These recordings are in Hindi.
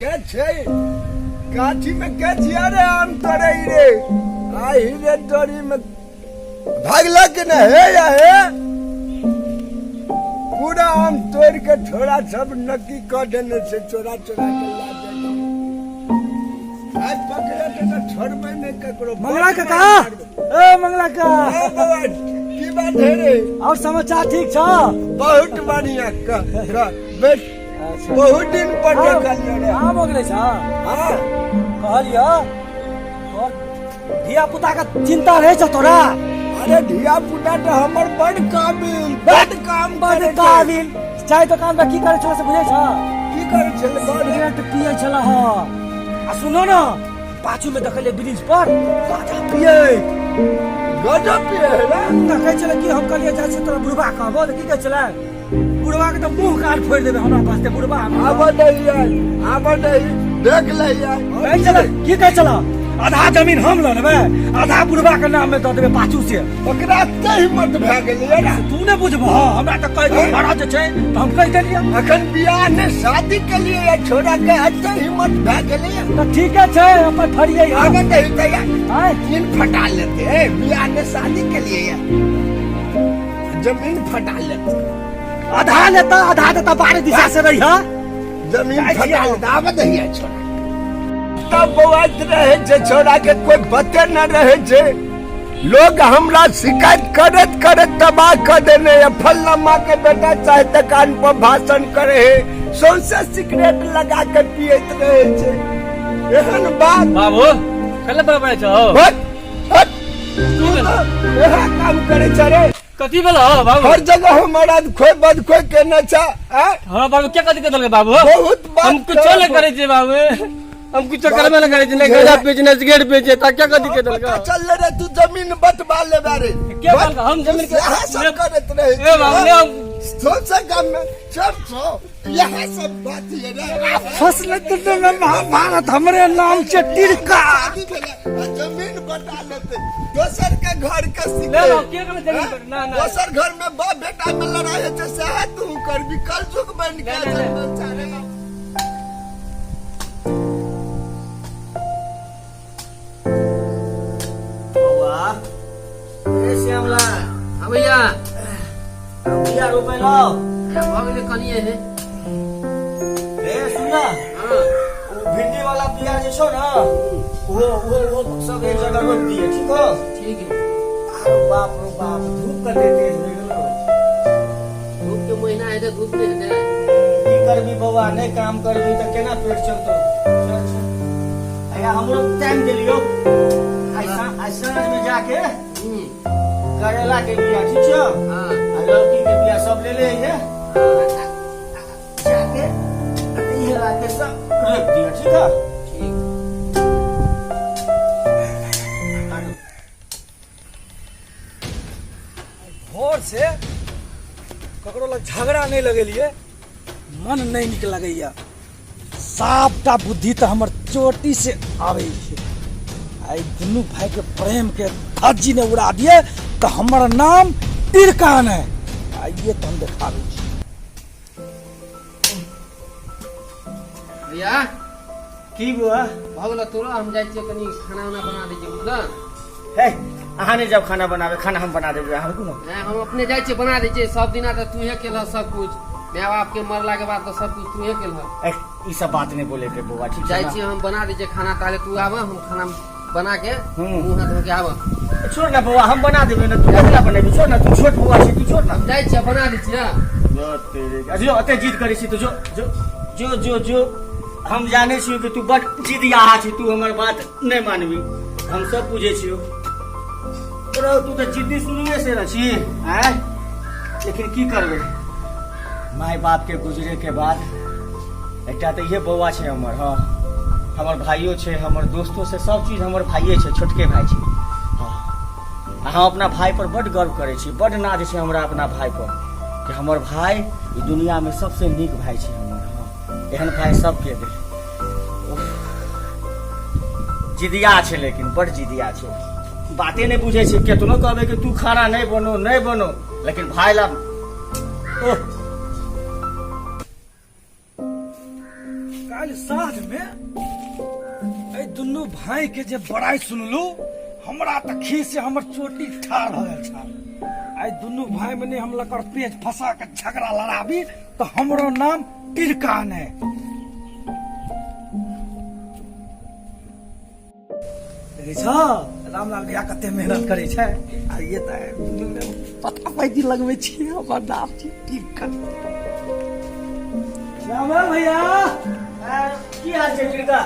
क्या छै काठी में क्या छिया रे आम तोड़े रे आई रे तोड़ी में भागला के न है या है पूरा आम तोड़ के थोड़ा सब नकी कर देने से चोरा चोरा के ला देना आज पकड़े तो छोड़बे नहीं ककरो। मंगला काका ए मंगला का बाबा की बात है रे और समाचार ठीक छ? बहुत बढ़िया का बेट बहुत दिन पर देखलियो रे हां मगले छ हां कहलियो और धिया पुता का चिंता रहे छ तोरा? अरे धिया पुता तो हमर बड़ काबिल बड़ काम बड़ करे काबिल चाहे तो काम की करे छ से बुझै छ? की करे छल बड़ सिगरेट पियै छला ह आ सुनो न पाछू में देखले ब्रिज पर गाजा पियै गजब पिए रे न कहै छले कि हम कहलिए जा से तोरा बुढ़वा कहबो त की कहै छले बुढ़वा के तो मुंह काट फोड़ देबे हमरा पास ते बुढ़वा आब नहीं देख ले यार कहै छले की कहै छला आधा जमीन हम ल लेबै आधा बुढ़वा के नाम में द देबे पाछू से ओकरा ते हिम्मत भ गेलै रे तू ने बुझबो हमरा त कह दे बड़ा जे छै त हम कह देलिए अखन बियाह ने शादी के लिए या छोरा के अते हिम्मत भ गेलै त ठीक छै अपन फरियै आब नहीं त यार हां जमीन फटा लेते बियाह ने शादी के लिए यार जमीन फटा लेते आधा लेता आधा देता बाहरी दिशा से रही हां जमीन फटा लेता आब नहीं छोरा तब बवात रहे छे छोरा के कोई बते न रहे छे लोग हमरा शिकायत करत करत तबाह कर देने फल्ला माँ के बेटा चाहे त कान पर भाषण करे है सौंसे सिगरेट लगा के पियत रहे छे एहन बात बाबू कल बराबर छ हट हट तू एहा काम करे छ रे कथी भेल हो बाबू? हर जगह हमारा खोय बद खोय केने छ हां बाबू क्या कथी के बाबू? बहुत बात हम कुछ नहीं करे छे बाबू, हम कुछ करबे नहीं करे छे, नहीं गजा बेचने सिगरेट बेचे ता क्या कथी के पता चल रे तू जमीन बटवा ले बारे क्या बात हम जमीन के सब करत रहे ए बाबू ने हम सोचा काम में सब सो यह सब बात ये रे फसल तो में महाभारत हमरे नाम से तिरका जमीन बटा लेते दोसर के घर के ले सिखे लो के करे जमीन पर ना ना दोसर घर में बाप बेटा में लड़ाई है से तू कर भी कल जुग बन के बेचारे वाह ए श्यामला हां भैया भैया रुपए लो बाबू कनिए है ए सुना हां वो भिंडी वाला बिया जे छो ना वो सब एक जगह रोप दिए ठीक हो ठीक है। अरे बाप रे बाप धूप कर देते हो गेलो धूप के महीना है तो धूप में है की करबी बौआ नहीं काम करबी त केना पेट चलतो चल चल आया हम लोग टाइम दिलियो ऐसा में जाके करेला के बिया ठीक छो हां आ लौकी के बिया सब ले ले है जाके ये लाके सब रख दिया ठीक है भोर से ककरो लग झगड़ा नहीं लगेलिए मन नहीं निक लगैया साफटा बुद्धि तो हमर चोटी से आवे छै आई दुनू भाई के प्रेम के धज्जी ने उड़ा दिए तो हमर नाम तिरकान है आइए तो हम दिखावे छी भैया की बुआ भगला तोरा हम जाय छियै कनी खाना वाना बना दीजिए बुझल हे अहाँ ने जब खाना बनावे खाना हम बना देबे अहाँ को नहीं हम अपने जाय छियै बना दीजिए सब दिना तो तू ही केलह सब कुछ माय बाप के मरला के बाद तो सब कुछ तू ही केलह ए ई सब बात नहीं बोले के बुआ ठीक जाय है छियै हम बना दीजिए खाना ताले तू आवा हम खाना बना के हम्म। मुंह हाथ धो के आवा छोड़ ना बुआ हम बना देबे ना तू अकेला बनेबी छोड़ ना तू छोट बुआ छी तू छोड़ ना हम जाय छियै बना दीजिए जो अते जीत करे छी तो जो जो जो जो जो हम जाने छी कि तू बड़ जिदिया छी तू हमर बात नहीं मानबी हम सब पूछे छियो तोरा तू तो जिद्दी शुरुए से रही हैं लेकिन की करबे माय बाप के गुजरे के बाद एकटा तो ये बौआ छे हमर हां हमर भाइयो छे हमर दोस्तों से सब चीज हमर भाइये छे छोटके भाई छे हां हम अपना भाई पर बड़ गर्व करे छी बड़ नाज छे हमरा अपना भाई पर कि हमर भाई ई दुनिया में सबसे नीक भाई छे हमर हां एहन भाई सबके दे जिदिया छे लेकिन बड़ जिदिया छे बातें नहीं बुझे छे केतनो कहबे कि तू खाना नहीं बनो लेकिन भाई ला काल साथ में ए दुनू भाई के जे बड़ाई सुनलू हमरा त खी से हमर चोटी ठाड़ हो गेल छल। आई दुनू भाई में हम लकर पेज फंसा के झगड़ा लड़ाबी तो हमरो नाम टिरका ने। रामलाल भैया कते मेहनत करे छे आ ये त पता पैदी लगवे छी हमर नाम छी टिरका। रामलाल भैया की हाल छै टिरका?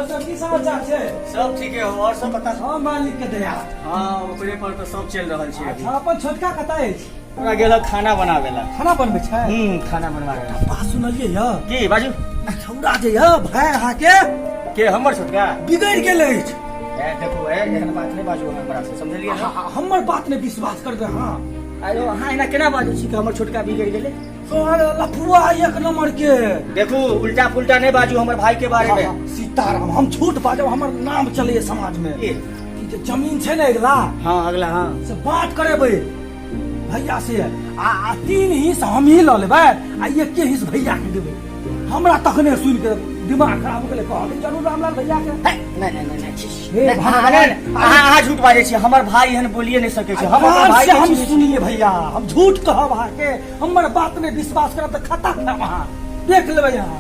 सब की समाचार छे? सब ठीके हो और सब बता। हाँ मालिक के दया। हाँ ओकरे पर तो सब चल रहल छै अभी। अपन छोटका कतऽ अछि? ओकरा गेल खाना बनावे ला। खाना बनबै छै? खाना बनवा रहल। बात सुनलिए य की बाजू? छौड़ा जे य भाई अहाँ के हमर छोटका बिगड़ गेल अछि। देखो एहन बात नहीं बाजू हमरा से, समझलिए? हमर बात ने विश्वास करबे। हाँ आयो हाँ एना केना बाजू छी कि हमर छोटका बिगड़ गेले? अरे लफुआ एक नंबर के। देखो उल्टा पुल्टा नहीं बाजू हमर भाई के बारे में। सीताराम हम झूठ बाजब हमर नाम चले समाज में। की? जे जमीन छै ने अगला हाँ अगला हाँ से बात करेबै भैया से आ 3 हिस्सा हम ही ल लेबै आ 1 हिस्सा भैया के देबै। हमरा तखने सुन के दिमाग खराब हो गेलै। कहबै जरूर रामलाल भैया के। नहीं अहाँ झूठ बाजै छी। हमर भाई एहन बोलिए नहीं सकै छै। हमर भाई से हम सुनिए भैया हम झूठ कहब अहाँ के हमर बात में विश्वास करब त खता खाब अहाँ देख लेबै अहाँ।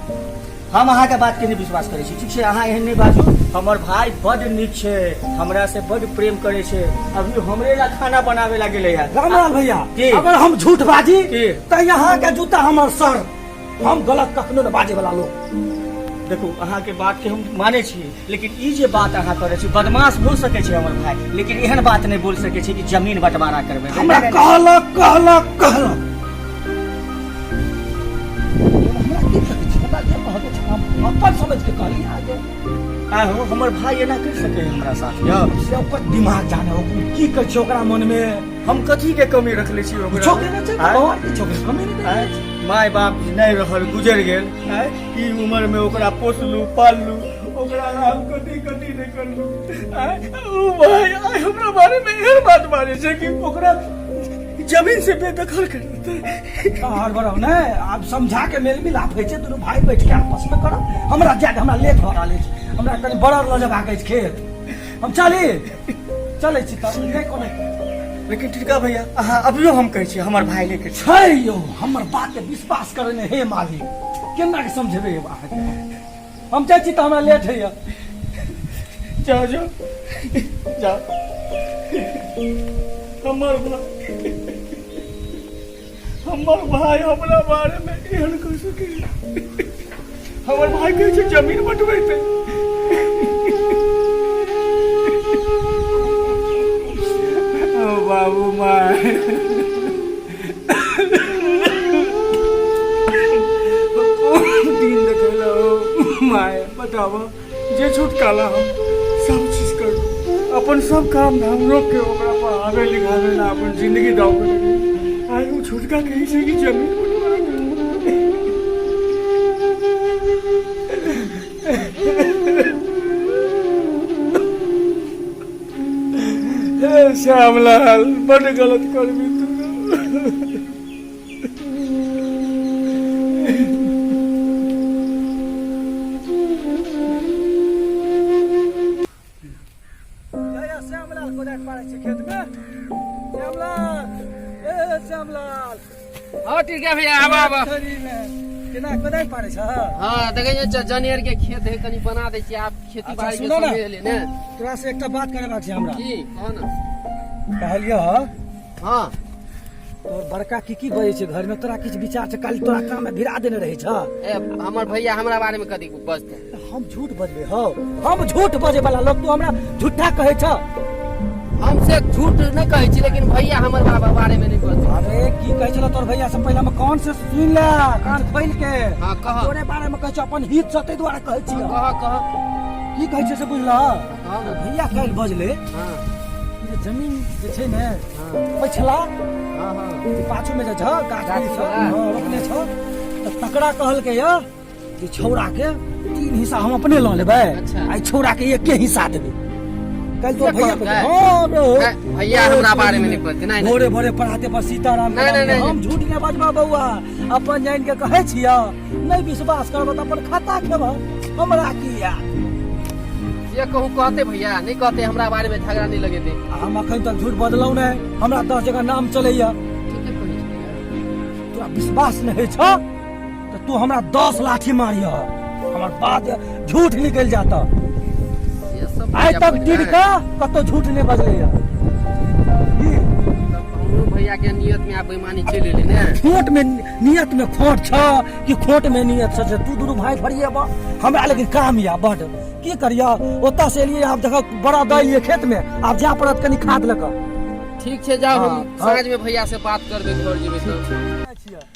हम अहाँ के बात के नहीं विश्वास करे छी। ठीक छै अहाँ एहन नहीं बाजू। हमर भाई बड नीक छै, हमरा से बड प्रेम करे छै। अभी हमरे ला खाना बनावे ला गेले है। रामलाल भैया की? अगर हम झूठ बाजी की? त यहाँ के जूता हमर सर। हम गलत कखनो न बाजे वाला लोग। देखो अहाँ के बात के हम माने छी, लेकिन ई जे बात अहाँ करे छी बदमाश बोल सके छै हमर भाई, लेकिन एहन बात नहीं बोल सके छै कि जमीन बंटवारा करबे। हमरा कहलक हमरा की सकै छी हमरा जे कहबै हम अपन समझ के कहली आगे। आहो हमर भाई एना कर सके हमरा साथ यौ? से ओकर दिमाग जाने हो की कहै छै ओकरा मन में। हम कथी के कमी रखले छी ओकरा? छोकरे न छै भगवान के छोकरे कमी नहीं आय, माय बाप नहीं रहल गुजर गेल। आय, ई उम्र में ओकरा पोसलू पाललू ओकरा हम कथी नहीं करलू। आय, ओ भाई आय हमरा बारे में एहन बात बारे छै कि ओकरा जमीन से बेदखल कर देते। और बड़ो ने आप समझा के मेल मिलाप होइ छै दुनू भाई बैठ के आपस में करो। हमरा जाके हमरा लेट भ रहल अछि। हमरा कनी बड़ा ल जेबाक अछि खेत। हम चले छी त नहीं कोनो। लेकिन टिरका भैया अहाँ अभियो हम कहै छी हमर भाई लेके छै यौ हमर बात के विश्वास करे ने हे मालिक केना के समझेबे अहाँ के। हम जाइ छी त हमरा लेट होइया। जाओ हमर भाई हमरा बारे में एहन कह सके। हमर भाई कहै छै जमीन बंटबेतै। ओ बाबू माय दिन देखला माय बतावा जे छुटकाला हम सब चीज कर अपन सब काम धाम रोक के ओकरा पढ़ावे लिखावे ला अपन जिंदगी दाव पे लगे। आई वो छुटका कहीं से कि जमीन श्यामलाल बड़ गलत करबी तू। श्यामलाल कोदार पाड़े छै खेत में। श्यामलाल हाँ टिरका भैया आबा केना कोदार पाड़े छ? हाँ देखिए जनेर के खेत है कनी बना दे छी आप खेती बाड़ी के सुनो ना। समय ले ने। तोरा से एकटा बात करे बात छै हमरा। की कहो ना। कहलियो हाँ तोर बड़का की बजे छै घर में तोरा किछ विचार छै? काल तोरा काम में भिड़ा देने रहे छ। ए हमर भैया हमरा बारे में कथी बजते? हम झूठ बजबे हो? हम झूठ बजे वाला लोग तू हमरा झूठा कहे छ? हमसे झूठ नहीं कहे छी, लेकिन भैया हमर बारे में नहीं बजते। अरे की कहे छला तोर भैया से पहले में कौन से सुन ले कान खोल के। हाँ कह तोरे बारे में कहे छ अपन हित से तै द्वारा कहे छी। कह की कहे छै से बुझला? हाँ भैया काल बजले हाँ ये जमीन जे छै ने पछला हाँ हाँ पाछू में जे छ गाछ गाछ वृक्ष छ, रोपने छ त तकड़ा कहल के य जे छौड़ा के 3 हिस्सा हम अपने ल लेबै। अच्छा। आई छौड़ा के 1 हिस्सा देबै। कल तो ये भैया कहता है? हाँ रे। भैया हमरा बारे में नहीं पढ़ते नहीं भोरे भोरे पढ़ाते पर सीताराम के नहीं, नाम नहीं, पे। हम झूठ नहीं बजबा बउआ, अपन जान के कहे छिया, नहीं विश्वास करब त अपन खाता खेब, हमरा की याद। ये कहूँ कहते भैया नहीं कहते हमरा बारे में झगड़ा नहीं लगे थे। हम अखन तक झूठ बजलौ नहीं, हमरा 10 जगह नाम चलैया। ठीक है कहै छी भैया। तोरा विश्वास नहीं छ तो तू हमरा 10 लाठी मारिया, हमर बात झूठ निकल जाता। ये सब आज भैया तक बुझ दिन रहे हैं। का कतो झूठ नहीं बजलैया। तब हमरो भैया के नियत में आप बेईमानी चले ले ने। खोट में नियत में खोट छ कि खोट में नियत छ? तू दुनू भाई फड़िए बा, हमरा लेकिन काम या बड की करिया। ओता से लिए आप देखो बड़ा दैलिए खेत में, आप जा पड़त कनी खाद लक। ठीक छै जाओ, हम हाँ। साँझ में भैया से बात करबे घर जेबे तो।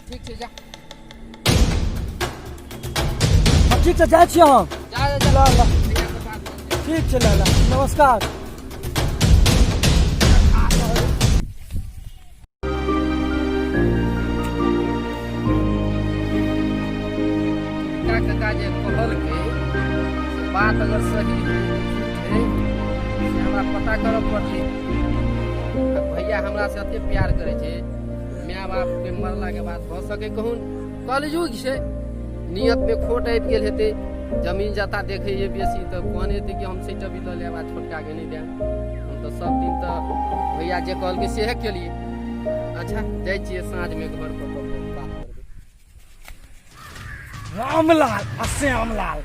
ठीक छै जा ठीक से जाय छियै हम। जा जा ला ला, भैया से बात करबे। ठीक छै, ला ला, नमस्कार। काका जे कहल के से बात अगर सही है से हमरा पता करब पड़ली। भैया हमरा से अते प्यार करे छे, माय बाप के मरला के बाद भ सके कहूँ कलयुग से नियत में खोट आबि गेल हेते, जमीन जता देखे ये बेसी तो कहने हेते कि हम सेट भी ल लेबा, छोटका के नहीं दे। हम तो सब दिन तो भैया जे कहल के सेहे केलिए। अच्छा जाय छियै साँझ में घर पर बात करबे। रामलाल आ श्यामलाल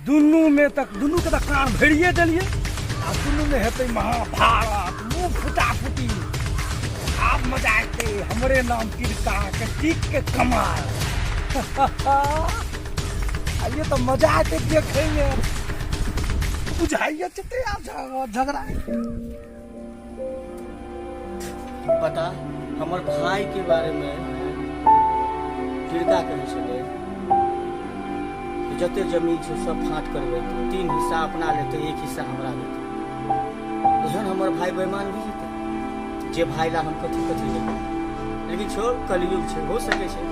दुनू में तक दुनू के तक कान भरिए देलिए, आ दुनू में हेतै महाभारत, मुंह फुटाफुटी। आप मजा आते हमरे नाम तिरका के टिक के कमाल। ये तो मजा आते देखेंगे, बुझाइए चते आप झगड़ा। बता हमर भाई के बारे में तिरका कहै छलै कि जते जमीन छै सब फाँट करबै, 3 हिस्सा अपना लेते, 1 हिस्सा हमरा लेते। एहन हमर भाई बेईमान भी जेतै जे भाई ला हम कथी कथी लेबै। लेकिन छोड़, कलयुग छै, हो सकै छै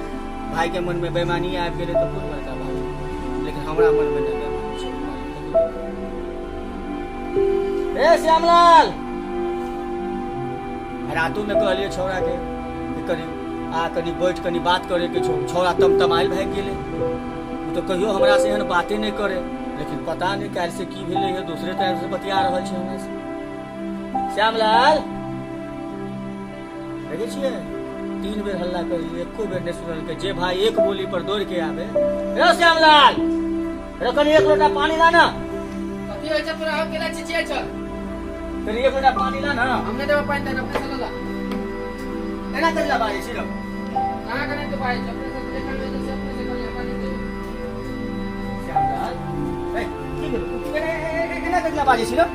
भाई के मन में बेईमानी आबि गेलै तऽ बहुत बड़का बात छै, लेकिन हमरा मन में नहि बेईमानी छै। ए श्यामलाल, रातों में कहलिए छौड़ा के कनी बैठ कनी बात करे के छौ। छौड़ा तमतमाइल भाग गेले, उ तो कहियो हमरा से एहन बातें नहीं करे, लेकिन पता नहीं काल से की भेले है, दूसरे तरह से बतिया रहल छै हमरा से। श्यामलाल देखे छिए 3 बेर हल्ला करी, एको बेर नहीं सुनल के। जे भाई एक बोली पर दौड़ के आवे, रे श्यामलाल रे कनी 1 लोटा पानी ला ना। कथी होय छै तोरा? हम केला चिचिया छ, कनी 1 लोटा पानी ला ना। हमने देबे पानी देना अपने से ला। एना करिला बाजे सिर्फ कहाँ करने तो भाई अपने से देखा नहीं तो अपने से कर पानी दे। श्यामलाल ए की भेल? एना करिला बाजे सिर्फ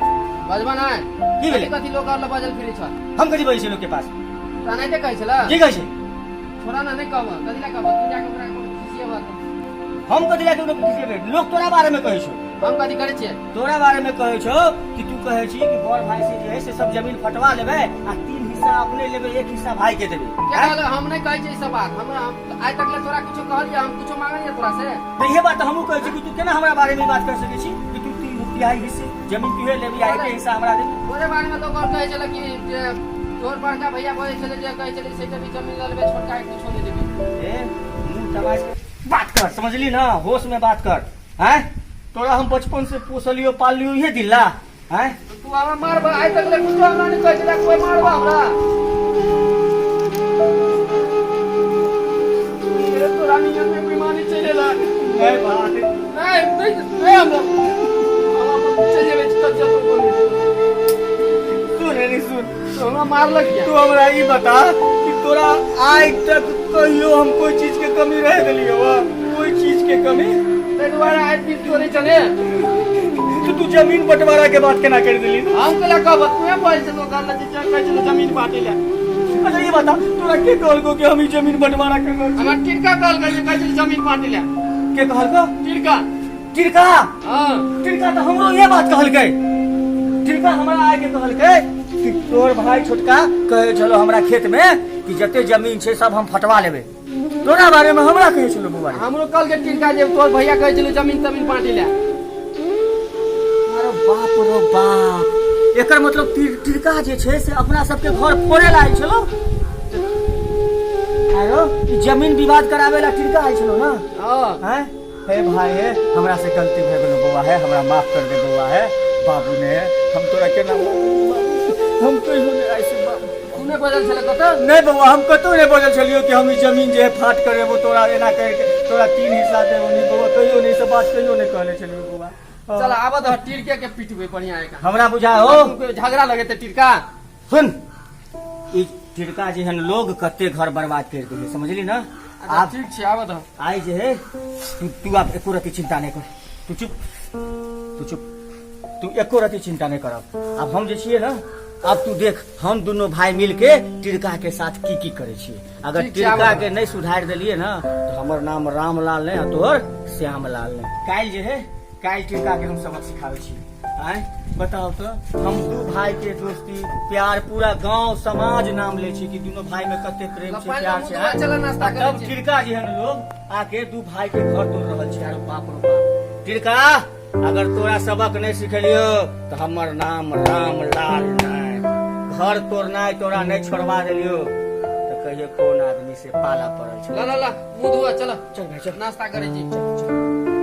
बजबा ना की भेलै? कथी लोग और बजल फिरे छ? हम कथी बजै छी लोग के पास? ता नहीं ते कहै छला की कहै छै? छोरा ना नहीं कहब, कथी ला कहब? तू जाके ओकरा खुशिये बात हम कथी ला लोग किसी बेट लोग तोरा बारे में कहै छौ, हम कथी करे छियै? तोरा बारे में कहै छौ कि तू कहै छी कि बड़ भाई से जे है से सब जमीन फटवा लेबै आ 3 हिस्सा अपने लेबै, 1 हिस्सा भाई के देबै। क्या कहल? हम नहीं कहै छी ई सब बात। हम आज तक ले तोरा कुछो कहलिए? हम कुछो मांगलिए तोरा से? तो ये बात हमहू कहै छी कि तू केना हमरा बारे में बात कर सकै छी कि तू 3 हिस्से जमीन तूहे लेबै आ 1 हिस्सा हमरा देबै। तोरे बारे में लोग और कहै छला कि जे तोर बड़का भैया बोले छले जे कहै छले से भी जमीन ले लेबै, छोटका के कुछो नहीं देबी। ए मुंह दबाइ के बात कर, समझली ना? होश में बात कर। हैं तोरा हम बचपन से पोसलियो पालियो ये दिल्ला हैं। तू हमरा मारबा, आज तक ले कुछो हमरा नहीं कहै छला, कोई मारबा हमरा। ये तोरा नियत में बेईमानी चलेला। ए बात नहीं हमरा चले जेबे तो चल बोली। सुन तो हमरा मारलक क्या? तू हमरा ई बता कि तोरा आज तक कहियो हम कोई चीज के कमी रह देलियो? कोई चीज के कमी? ते दुआरा आज भी तोरे चले तो तू जमीन बंटवारा के बात केना कर देली? हम केला कहब? तू बोल से लोग गल जे कहै छले जमीन बांटे ले। अच्छा ये बता तोरा के कहल को कि हम ई जमीन बंटवारा कर रहल छी? हमरा टिरका कॉल कर कहै छले जमीन बांटे ले। के कहल को? टिरका। टिरका? हां टिरका तो हमरो ये बात कहलकै। टिरका हमरा आके कहलकै कि तोर भाई छोटका कहे चलो हमरा खेत में कि जते जमीन छै सब हम फटवा लेबै। तोरा बारे में हमरा कहे छलो बुआ? हमरो कल के टिरका जे तोर भैया कहै छले जमीन तमीन बांटे ले। अरे बाप रो बाप, एकर मतलब टिरका जे छै से अपना सबके घर फोड़े ला आइल छलो। आरो ई जमीन विवाद करावे ला टिरका आइल छलो ना। हां हैं हे भाई है हमरा से गलती भए गेलो बौआ है, हमरा माफ कर दे बौआ है। बाबू ने हम तोरा के नाम हम कहियो नहीं ऐसे तू ने बजल छले कत नहीं बउआ, हम कतौ नहीं बोलल छलियो कि हम ई जमीन जे है फाट करे वो तोरा एना करके तोरा 3 हिस्सा देबो। नहीं बउआ, कहियो नहीं सब बात कहियो नहीं कहले छलियो बउआ। चल आबत ह टिरके के पिटबे बढ़िया है का। हमरा बुझा हो तुमको झगड़ा लगे ते टिरका सुन, ई टिरका जे हन लोग कते घर बर्बाद कर देले, समझली ना। अच्छा ठीक छै आबत ह। आई जे है तू आप एको रति चिंता नहीं कर, तू चुप, तू एको रति चिंता नहीं करब। अब हम जे छिए ना, अब तू देख हम दोनों भाई मिल के टिरका के साथ की करे छिए। अगर ठीक छै, टिरका आबो। के नहीं सुधार दिलिए ना तो हमर नाम रामलाल नहीं और तोहर श्यामलाल नहीं। काल जे है काल टिरका के हम सबक सिखावे छिए। आय बताओ तो हम दू भाई के दोस्ती प्यार पूरा गांव समाज नाम ले छी कि दोनों भाई में कते प्रेम छै प्यार छै। आय? चल नाश्ता करे तब छी। टिरका जे है ना लोग आके दू भाई के घर तोड़ रहल छै। अरे बाप रे बाप टिरका, अगर तोरा सबक नहीं सिखलियो तो हमर नाम रामलाल नहीं। घर तोड़नाइ तोरा नहीं छोड़वा देलियो तो कहिए कौन आदमी से पाला पड़ल छै। ला ला ला मुंह धोआ चल चल भाई चल नाश्ता करे छी।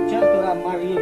चल तोरा मारिए